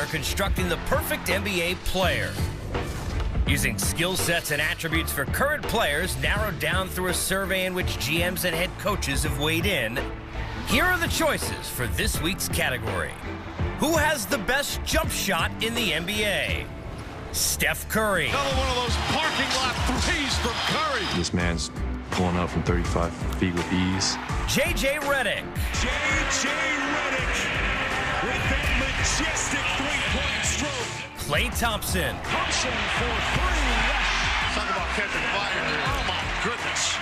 are constructing the perfect NBA player. Using skill sets and attributes for current players narrowed down through a survey in which GMs and head coaches have weighed in, here are the choices for this week's category. Who has the best jump shot in the NBA? Steph Curry. Another one of those parking lot threes from Curry. This man's pulling up from 35 feet with ease. JJ Redick. JJ Redick with that majestic three-point stroke. Klay Thompson. Thompson for three. Yes. Talk about catching fire here. Oh, my goodness.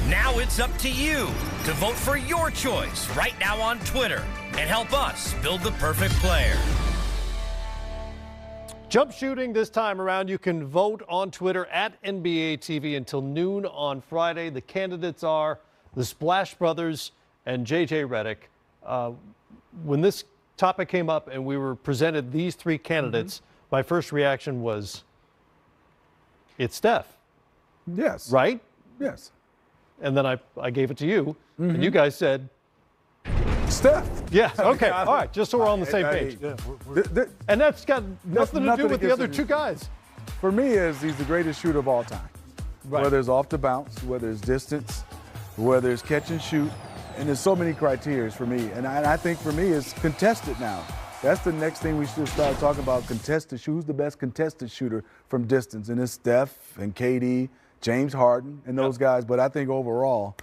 Now it's up to you to vote for your choice right now on Twitter and help us build the perfect player. Jump shooting this time around. You can vote on Twitter at NBA TV until noon on Friday. The candidates are the Splash Brothers and JJ Redick. When this topic came up and we were presented these three candidates, my first reaction was, it's Steph. Yes. Right? Yes. And then I gave it to you, and you guys said, Steph. yeah, okay, all right, just so we're on the same page. And that's got nothing to do with the other two guys. For me, he's the greatest shooter of all time. Right. Whether it's off the bounce, whether it's distance, whether it's catch and shoot, and there's so many criteria for me. And I think for me, it's contested now. That's the next thing we should start talking about, contested shoot. Who's the best contested shooter from distance? And it's Steph and KD, James Harden, and those guys. But I think overall,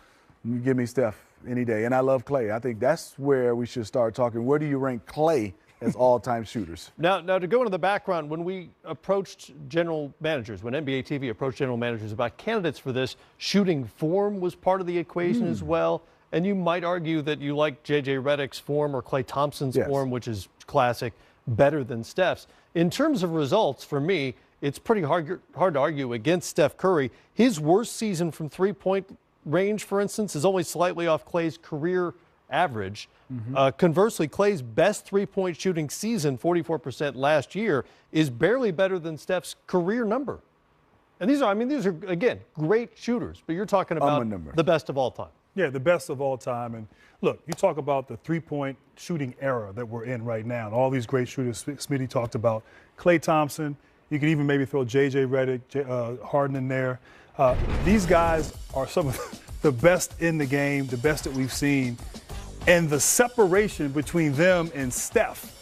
you give me Steph any day. And I love Klay. I think that's where we should start talking. Where do you rank Klay as all-time shooters? Now, to go into the background, when we approached general managers, when NBA TV approached general managers about candidates for this, shooting form was part of the equation as well. And you might argue that you like J.J. Redick's form or Klay Thompson's form, which is classic, better than Steph's. In terms of results, for me, it's pretty hard to argue against Steph Curry. His worst season from three-point range, for instance, is only slightly off Klay's career average. Conversely, Klay's best three-point shooting season, 44% last year, is barely better than Steph's career number. And these are, again, great shooters, but you're talking about the best of all time. Yeah, the best of all time. And look, you talk about the three-point shooting era that we're in right now, and all these great shooters Smitty talked about. Klay Thompson, you could even maybe throw J.J. Redick, Harden in there. These guys are some of the best in the game, the best that we've seen. And the separation between them and Steph,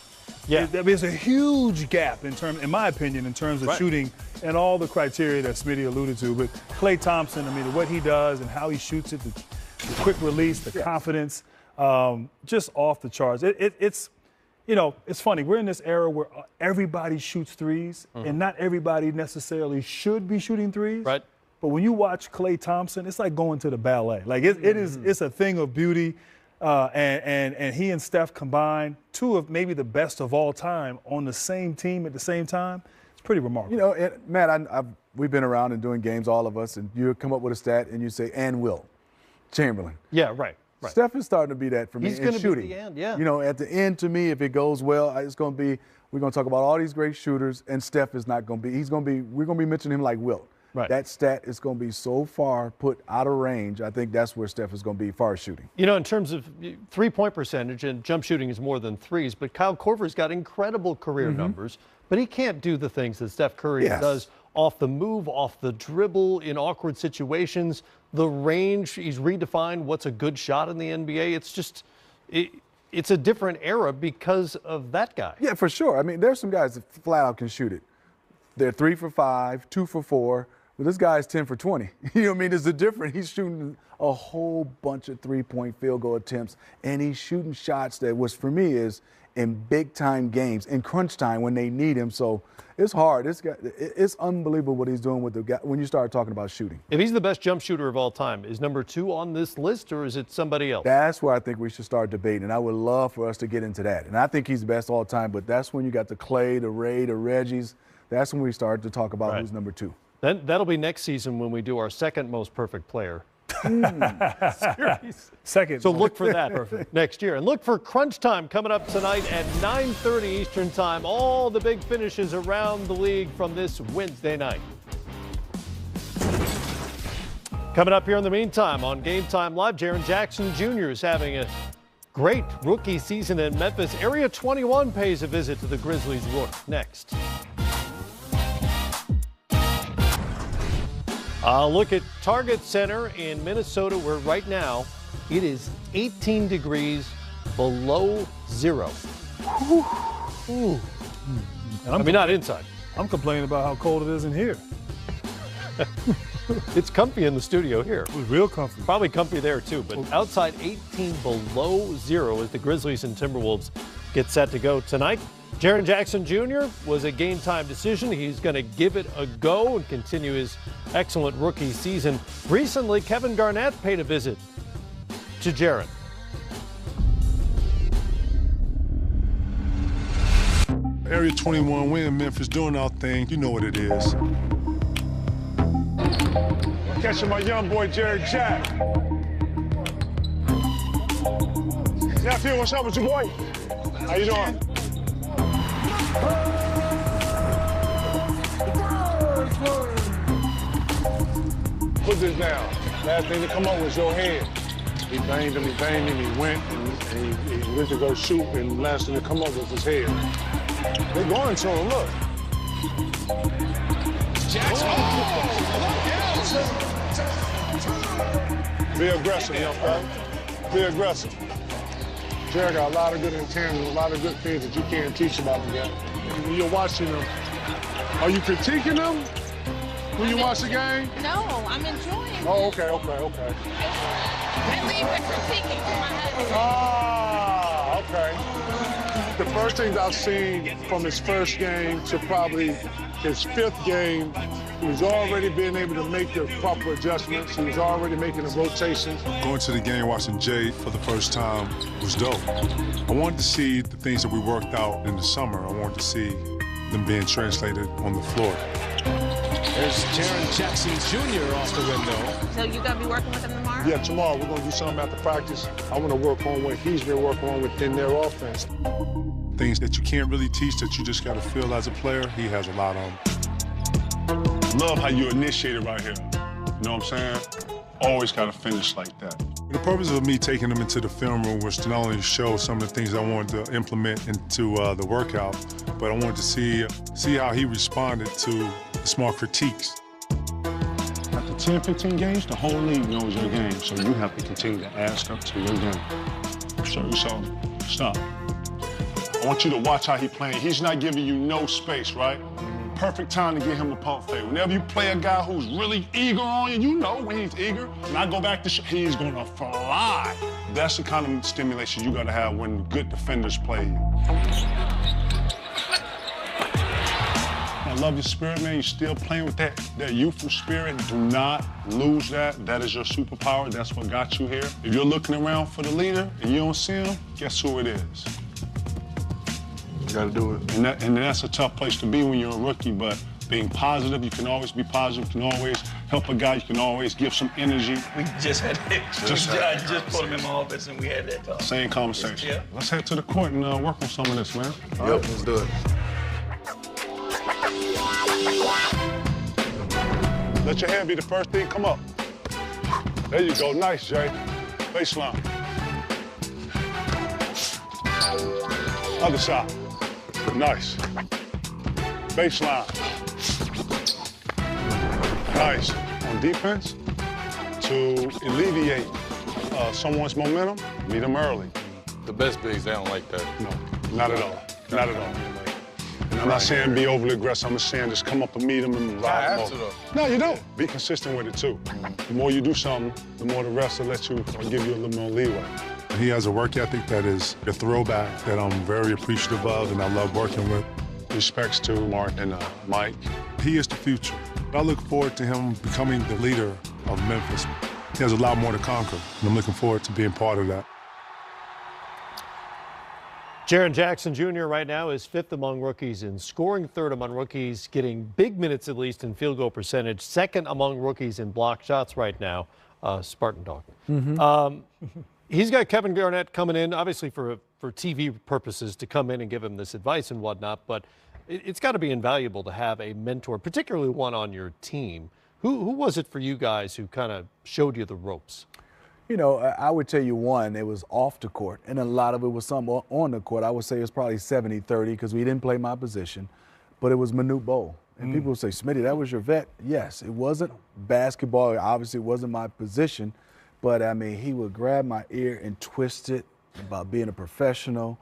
there's a huge gap in my opinion, in terms of shooting and all the criteria that Smitty alluded to. But Klay Thompson, what he does and how he shoots it, the quick release, the confidence, just off the charts. It's funny. We're in this era where everybody shoots threes, and not everybody necessarily should be shooting threes. Right. But when you watch Klay Thompson, it's like going to the ballet. Like it's a thing of beauty. And he and Steph combined, two of maybe the best of all time on the same team at the same time. It's pretty remarkable. Matt, we've been around and doing games, all of us, and you come up with a stat and you say, and Will Chamberlain. Yeah, right. Steph is starting to be that for me. He's going to shooting. be the end, yeah. At the end, to me, if it goes well, it's going to be, we're going to talk about all these great shooters, and Steph is not going to be, we're going to be mentioning him like Wilt. Right. That stat is going to be so far put out of range. I think that's where Steph is going to be far shooting. In terms of three-point percentage, and jump shooting is more than threes, but Kyle Korver's got incredible career numbers, but he can't do the things that Steph Curry does off the move, off the dribble, in awkward situations. The range, he's redefined what's a good shot in the NBA. It's just, it's a different era because of that guy. Yeah, for sure. There's some guys that flat out can shoot it. They're 3 for 5, 2 for 4. Well, this guy's 10 for 20. There's a difference. He's shooting a whole bunch of three-point field goal attempts, and he's shooting shots that, which for me is in big-time games, in crunch time when they need him. So it's hard. It's unbelievable what he's doing with the guy when you start talking about shooting. If he's the best jump shooter of all time, is number 2 on this list, or is it somebody else? That's where I think we should start debating, and I would love for us to get into that. And I think he's the best all time, but that's when you got the Klay, the Ray, the Reggies. That's when we start to talk about who's number 2. Then that'll be next season when we do our second most perfect player. Second. So look for that next year. And look for Crunch Time coming up tonight at 9:30 Eastern Time. All the big finishes around the league from this Wednesday night. Coming up here in the meantime on GameTime Live, Jaren Jackson Jr. is having a Great rookie season in Memphis. Area 21 pays a visit to the Grizzlies' Rook. Next. Look at Target Center in Minnesota, where right now it is 18 degrees below zero. Ooh. I mean, not inside. I'm complaining about how cold it is in here. It's comfy in the studio here. It was real comfy. Probably comfy there too, but outside 18 below zero as the Grizzlies and Timberwolves get set to go tonight. Jaren Jackson Jr. was a game time decision. He's going to give it a go and continue his excellent rookie season. Recently, Kevin Garnett paid a visit to Jaren. Area 21, we're in Memphis doing our thing. You know what it is. Catching my young boy, Jared Jack. Nephew, what's up with your boy? How you doing? Put this down. Last thing to come up was your head. He banged him, he went, and he went to go shoot, and last thing to come up was his head. They're going to him, look. Jackson. Be aggressive, young fella. Be aggressive. Jared got a lot of good intangibles, a lot of good things that you can't teach about the game. When you're watching them, are you critiquing them when you watch the game? No, I'm enjoying it. Oh, okay. I leave the critiquing to my husband. Ah, okay. The first things I've seen from his first game to probably his fifth game, he was already being able to make the proper adjustments. He was already making the rotations. Going to the game, watching Jay for the first time was dope. I wanted to see the things that we worked out in the summer. I wanted to see them being translated on the floor. There's Jaren Jackson Jr. off the window. So you gonna be working with him tomorrow? Yeah, tomorrow we're gonna do something after practice. I want to work on what he's been working on within their offense. Things that you can't really teach that you just got to feel as a player, he has a lot on. Love how you initiated right here. You know what I'm saying? Always got to finish like that. The purpose of me taking him into the film room was to not only show some of the things I wanted to implement into the workout, but I wanted to see how he responded to the small critiques. After 10, 15 games, the whole league knows your game, so you have to continue to ask up to your game. So stop. I want you to watch how he's playing. He's not giving you no space, right? Perfect time to get him a pump fake. Whenever you play a guy who's really eager on you, you know when he's eager. When I go back to he's gonna fly. That's the kind of stimulation you gotta have when good defenders play you. I love your spirit, man. You're still playing with that youthful spirit. Do not lose that. That is your superpower. That's what got you here. If you're looking around for the leader and you don't see him, guess who it is? You gotta do it. And that's a tough place to be when you're a rookie, but being positive, you can always be positive, you can always help a guy, you can always give some energy. We just had that. I just put him in my office and we had that talk. Same conversation. Yeah. Let's head to the court and work on some of this, man. Yep, let's do it. Let your hand be the first thing come up. There you go, nice, Jay. Baseline. Other side. Nice. Baseline. Nice. On defense, to alleviate someone's momentum, meet them early. The best bigs, they don't like that. No, not at all. Not at all. And I'm not saying be overly aggressive. I'm just saying just come up and meet them and ride them over. No, you don't. Be consistent with it, too. The more you do something, the more the rest will let you or give you a little more leeway. He has a work ethic that is a throwback that I'm very appreciative of and I love working with. Respects to Mark and Mike. He is the future. I look forward to him becoming the leader of Memphis. He has a lot more to conquer, and I'm looking forward to being part of that. Jaren Jackson Jr. right now is fifth among rookies in scoring, third among rookies getting big minutes at least in field goal percentage, second among rookies in block shots right now. Spartan Dog. He's got Kevin Garnett coming in, obviously for TV purposes, to come in and give him this advice and whatnot, but it's got to be invaluable to have a mentor, particularly one on your team. Who was it for you guys who kind of showed you the ropes? You know, I would tell you one, it was off the court, and a lot of it was some on the court. I would say it was probably 70-30 because we didn't play my position, but it was Manute Bol. And people would say, Smitty, that was your vet? Yes, it wasn't basketball. Obviously, it wasn't my position, but, I mean, he would grab my ear and twist it about being a professional,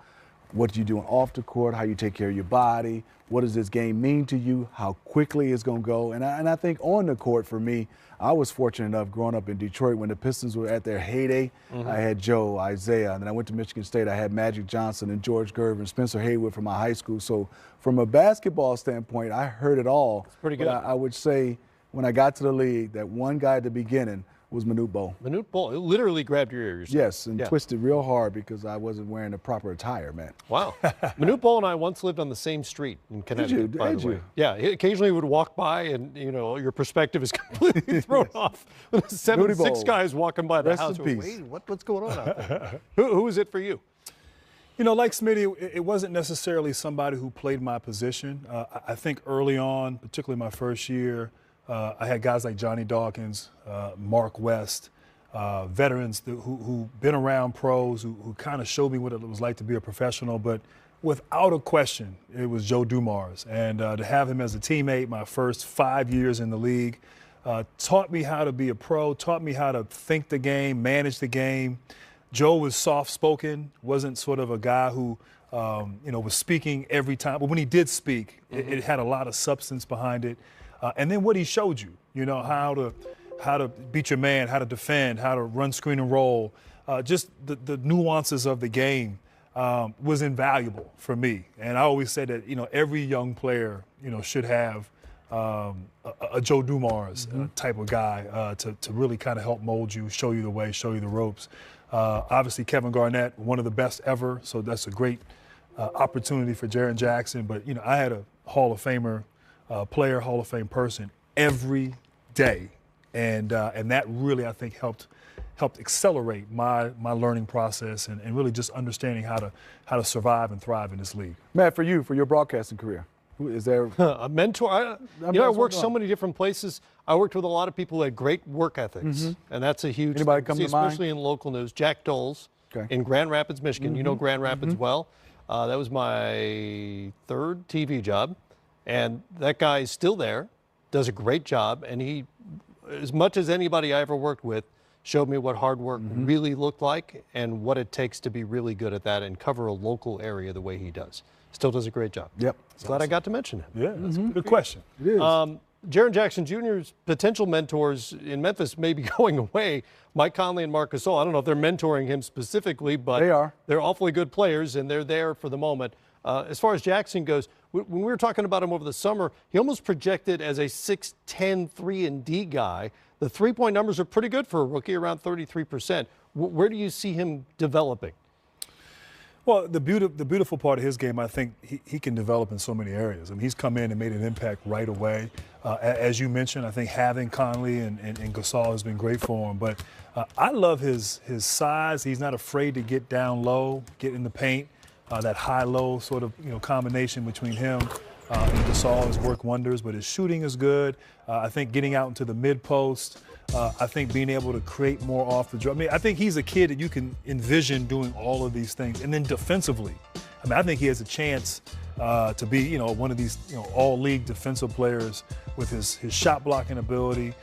what you doing off the court, how you take care of your body, what does this game mean to you, how quickly it's going to go. And I think on the court for me, I was fortunate enough growing up in Detroit when the Pistons were at their heyday. I had Joe, Isaiah, and then I went to Michigan State. I had Magic Johnson and George Gervin, Spencer Haywood from my high school. So from a basketball standpoint, I heard it all. It's pretty good. But I would say when I got to the league, that one guy at the beginning was Manute Bol. Manute Bol, it literally grabbed your ears. Yes, and twisted real hard because I wasn't wearing the proper attire, man. Wow. Manute Bol and I once lived on the same street in Connecticut, by the way. you? Yeah, he occasionally would walk by and, you know, your perspective is completely thrown off. 7'6" guys walking by the Rest house. in peace. Wait, what's going on out there? Who is it for you? You know, like Smitty, it wasn't necessarily somebody who played my position. I think early on, particularly my first year, I had guys like Johnny Dawkins, Mark West, veterans who been around pros, who kind of showed me what it was like to be a professional. But without a question, it was Joe Dumars. And to have him as a teammate my first 5 years in the league taught me how to be a pro, taught me how to think the game, manage the game. Joe was soft-spoken, wasn't sort of a guy who, was speaking every time. But when he did speak, it had a lot of substance behind it. And then what he showed you, how to beat your man, how to defend, how to run screen and roll, just the nuances of the game was invaluable for me. And I always said that, every young player, should have a Joe Dumars type of guy to really kind of help mold you, show you the way, show you the ropes. Obviously, Kevin Garnett, one of the best ever, so that's a great opportunity for Jaren Jackson. But, I had a Hall of Famer player, Hall of Fame person every day. And that really, I think, helped accelerate my learning process and really just understanding how to survive and thrive in this league. Matt, for your broadcasting career, is there a mentor? I worked so many different places. I worked with a lot of people who had great work ethics, and that's a huge Anybody come to mind? Especially in local news. Jack Doles in Grand Rapids, Michigan. You know Grand Rapids well. That was my third TV job, and that guy is still there, does a great job, and he, as much as anybody I ever worked with, showed me what hard work really looked like and what it takes to be really good at that and cover a local area the way he does. Still does a great job. Yep. Glad I got to mention him. Yeah, that's a good question. It is. Jaren Jackson Jr.'s potential mentors in Memphis may be going away. Mike Conley and Marc Gasol, I don't know if they're mentoring him specifically, but they are. They're awfully good players, and they're there for the moment. As far as Jackson goes, when we were talking about him over the summer, he almost projected as a 6'10", 3-and-D guy. The three-point numbers are pretty good for a rookie, around 33%. Where do you see him developing? Well, the beautiful part of his game, I think he can develop in so many areas. I mean, he's come in and made an impact right away. As you mentioned, I think having Conley and Gasol has been great for him. But I love his size. He's not afraid to get down low, get in the paint. That high-low sort of combination between him and Gasol has worked wonders. But his shooting is good. I think getting out into the mid-post. I think being able to create more off the dribble. I mean, I think he's a kid that you can envision doing all of these things. And then defensively, I mean, I think he has a chance to be, one of these, all-league defensive players with his shot blocking ability,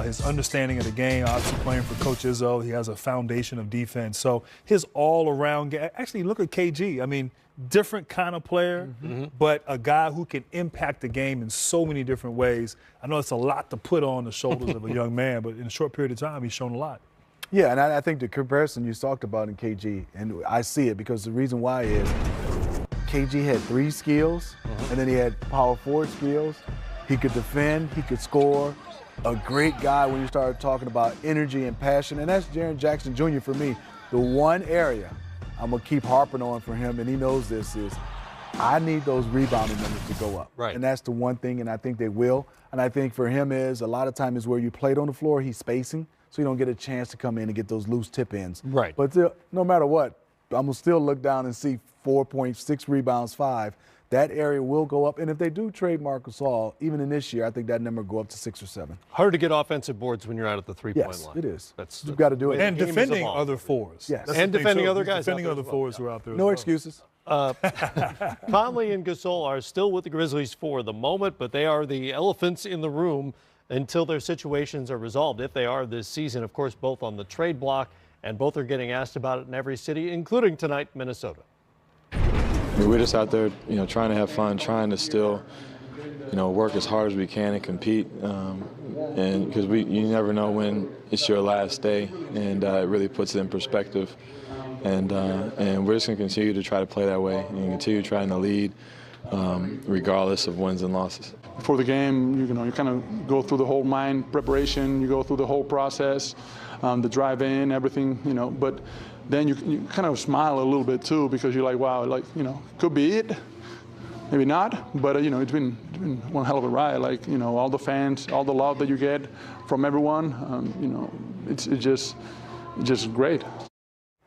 his understanding of the game. Obviously, playing for Coach Izzo, he has a foundation of defense. So his all-around game. Actually, look at KG. I mean, different kind of player, but a guy who can impact the game in so many different ways. I know it's a lot to put on the shoulders of a young man, but in a short period of time, he's shown a lot. Yeah, and I think the comparison you talked about in KG, and I see it because the reason why is KG had 3 skills, and then he had power forward skills. He could defend, he could score. A great guy when you start talking about energy and passion, and that's Jaren Jackson Jr. for me. The one area I'm going to keep harping on for him, and he knows this, is I need those rebounding numbers to go up. Right. And that's the one thing, and I think they will. And I think for him is a lot of time is where you played on the floor, he's spacing, so you don't get a chance to come in and get those loose tip ins. Right. But no matter what, I'm going to still look down and see 4.6 rebounds, 5. that area will go up. And if they do trade Marc Gasol, even in this year, I think that number will go up to 6 or 7. Hard to get offensive boards when you're out at the three-point line. Yes, it is. You've got to do it. And defending other fours. Yes. And defending other guys. Defending other fours who are out there. No excuses. Conley and Gasol are still with the Grizzlies for the moment, but they are the elephants in the room until their situations are resolved, if they are this season. Of course, both on the trade block, and both are getting asked about it in every city, including tonight, Minnesota. We're just out there, trying to have fun, trying to still, work as hard as we can and compete. And because you never know when it's your last day, and it really puts it in perspective. And we're just going to continue to try to play that way and continue trying to lead, regardless of wins and losses. Before the game, you kind of go through the whole mind preparation, you go through the whole process, the drive in, everything, but then you kind of smile a little bit too, because you're like, wow, could be it, maybe not, but it's been one hell of a ride. All the fans, all the love that you get from everyone, it's just great.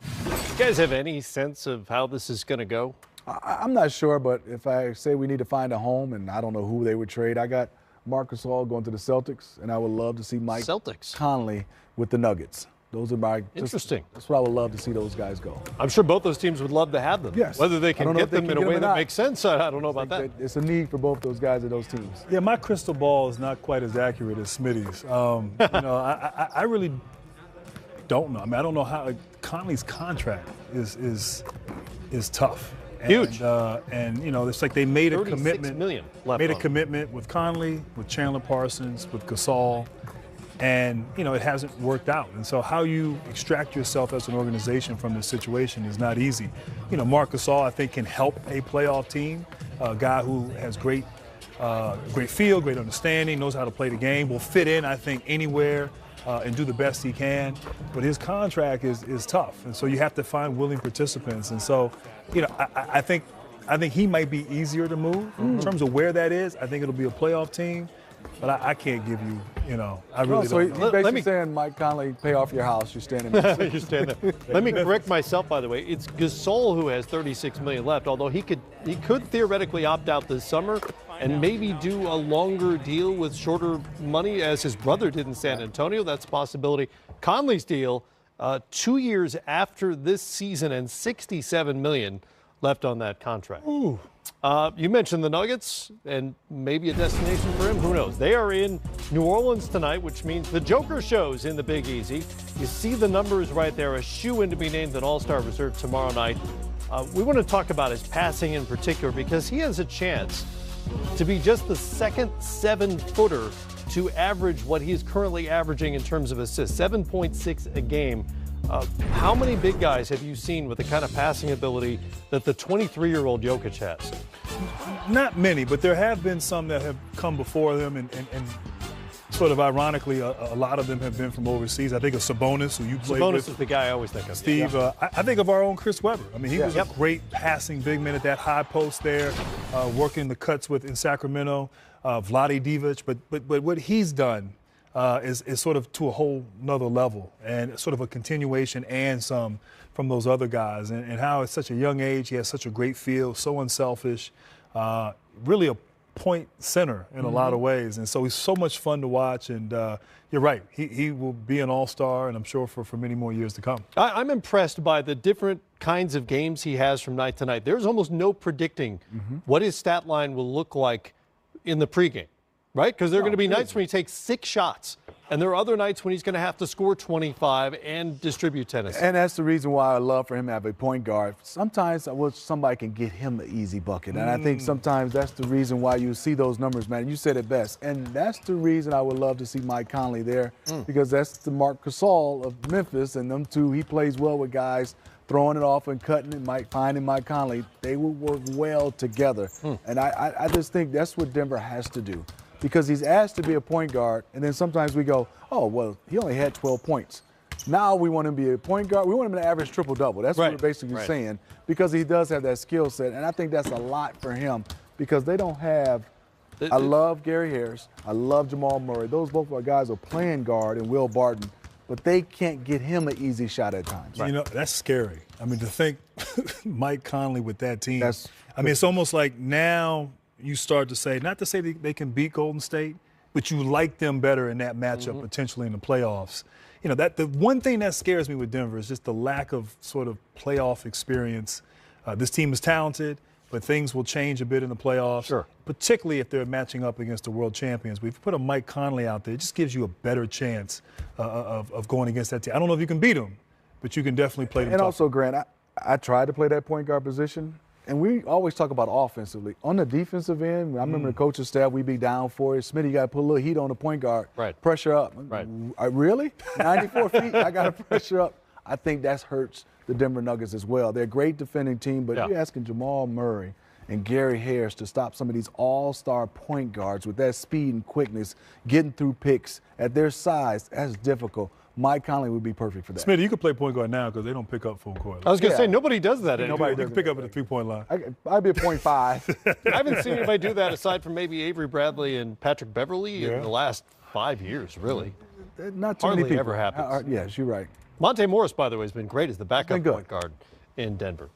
You guys have any sense of how this is going to go? I'm not sure, but if I say we need to find a home, and I don't know who they would trade, I got Marc Gasol going to the Celtics, and I would love to see Mike Conley with the Nuggets. Those are my interesting. That's what I would love to see those guys go. I'm sure both those teams would love to have them. Yes. Whether they can get them in a way that makes sense, I don't know about that. It's a need for both those guys and those teams. Yeah, my crystal ball is not quite as accurate as Smitty's. I really don't know. I mean, I don't know how Conley's contract is tough. Huge. And it's like they made a commitment. $36 million left made a on. commitment with Conley, with Chandler Parsons, with Gasol, and it hasn't worked out. And so how you extract yourself as an organization from this situation is not easy. Marc Gasol, I think, can help a playoff team. A guy who has great feel, great understanding, knows how to play the game, will fit in, I think, anywhere. And do the best he can, but his contract is tough, and so you have to find willing participants. And so, I think he might be easier to move in terms of where that is. I think it'll be a playoff team, but I can't give you, I really so don't know. he's basically saying, Mike Conley, pay off your house. You're standing there. You're standing there. Let me correct myself, by the way. It's Gasol who has $36 million left, although he could theoretically opt out this summer and maybe do a longer deal with shorter money, as his brother did in San Antonio. That's a possibility. Conley's deal, 2 years after this season and $67 million left on that contract. Ooh. You mentioned the Nuggets and maybe a destination for him. Who knows? They are in New Orleans tonight, which means the Joker show's in the Big Easy. You see the numbers right there, a shoe-in to be named an All-Star reserve tomorrow night. We want to talk about his passing in particular, because he has a chance to be just the second 7-footer to average what he is currently averaging in terms of assists, 7.6 a game. How many big guys have you seen with the kind of passing ability that the 23-year-old Jokic has? Not many, but there have been some that have come before them, and sort of ironically, a lot of them have been from overseas. I think of Sabonis, who you played with. Sabonis is the guy I always think of. Steve, I think of our own Chris Webber. I mean, he was a great passing big man at that high post there, working the cuts in Sacramento. Vlade Divac, but what he's done is sort of to a whole nother level, and sort of a continuation and some from those other guys, and how at such a young age he has such a great feel, so unselfish, really a point center in a lot of ways, and so he's so much fun to watch. And you're right, he will be an all-star, and I'm sure for many more years to come. I'm impressed by the different kinds of games he has from night to night. There's almost no predicting what his stat line will look like in the pregame, right? Because there are going to be nights when he takes 6 shots, and there are other nights when he's going to have to score 25 and distribute tennis. And that's the reason why I love for him to have a point guard. Sometimes I wish somebody can get him an easy bucket, and I think sometimes that's the reason why you see those numbers, man. You said it best, and that's the reason I would love to see Mike Conley there, because that's the Marc Gasol of Memphis, and them two, he plays well with guys throwing it off and cutting it. Finding Mike Conley, they will work well together. And I just think that's what Denver has to do, because he's asked to be a point guard, and then sometimes we go, oh, well, he only had 12 points. Now we want him to be a point guard. We want him to average triple-double. That's what we're basically saying, because he does have that skill set, and I think that's a lot for him, because they don't have – I love Gary Harris. I love Jamal Murray. Those both are guys are playing guard, and Will Barton. but they can't get him an easy shot at times. You know, that's scary. I mean, to think Mike Conley with that team. I mean, it's almost like now you start to say, not to say they can beat Golden State, but you like them better in that matchup potentially in the playoffs. You know, that the one thing that scares me with Denver is just the lack of sort of playoff experience. This team is talented, but things will change a bit in the playoffs, particularly if they're matching up against the world champions. But if you put a Mike Conley out there, it just gives you a better chance of going against that team. I don't know if you can beat them, but you can definitely play them. And also, Grant, I tried to play that point guard position. And we always talk about offensively. On the defensive end, I remember the coaching staff, we'd be down for it. Smitty got to put a little heat on the point guard. Pressure up. Really? 94 feet? I got to pressure up. I think that hurts the Denver Nuggets as well. They're a great defending team, but you're asking Jamal Murray and Gary Harris to stop some of these all-star point guards with that speed and quickness, getting through picks at their size. That's difficult. Mike Conley would be perfect for that. Smitty, you can play point guard now because they don't pick up full court. I was going to say, nobody does that anymore. Nobody can pick up at the three-point line. I'd be a 0.5. I haven't seen anybody do that aside from maybe Avery Bradley and Patrick Beverly in the last 5 years, really. Not too many people. Ever happens. Yes, you're right. Monte Morris, by the way, has been great as the backup point guard in Denver.